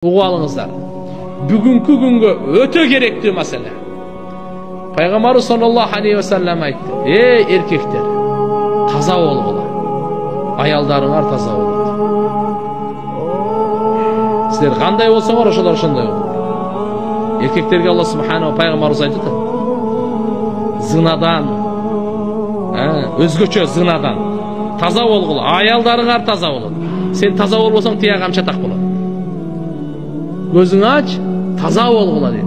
Uğup alыңızдар. Бүгүnkү күнгө өтө керектүү маселе. Пайгамбарыбыз саллаллаху алейхи ва саллям айтты: "Ey эркектер, таза болгула. Аялдарыңар таза болот. Силер кандай болсоңор, ошолор ошондой болот." Эркектерге Алла субханаху пайгамбарыбыз айтты: "Зынадан, өзгөчө зынадан таза болгула. Аялдарыңар таза болот. Сен таза болбосоң, тияк амчатак болот. Gözüңü aç, taza болгула" dedi.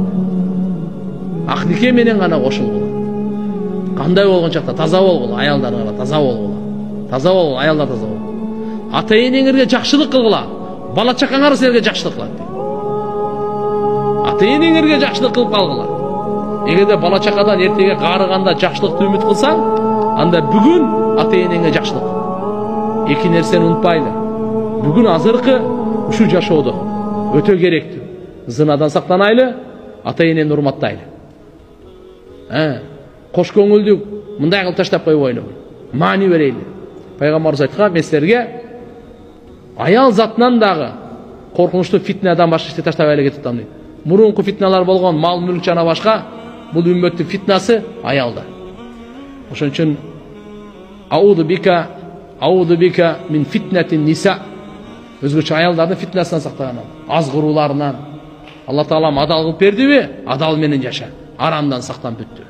Акнике менен гана кошулгула. Кандай болгон чакта таза болгула, аялдарыңарга таза болгула. Таза болгула, аялдар таза болгула. Ата энеңерге жакшылык кылгыла, бала чакаңар силерге жакшылык кылат дейт. Ата энеңерге жакшылык кылып калгыла. Эгерде бала чакадан эртеге карыганда жакшылыкты үмүт кылсаң, анда бүгүн ата энеңе жакшылык кыл. Эки нерсени унутпайлы. Бүгүн азыркы ушу жашоодо өтө керектүү. Зынадан сактанайлы, ата энени урматтайлы. Кош көңүлдүк мындай кылып таштап койбойлу. Маани берейли. Пайгамбарыбыз айткан, мен силерге аял затынан дагы коркунучтуу фитнадан башка ишти таштабай кетип атам дейт. Мурунку фитналар болгон мал мүлк жана башка, бул үммөттүн фитнасы аялдар. Ошон үчүн ауду бика мин фитнатин ниса. Өзгөчө аялдардын фитнасынан сактаган. Аз куруларынан. Алла Таалам адал кылып бердиби? Адал менен жаша. Арамдан сактан бүттү.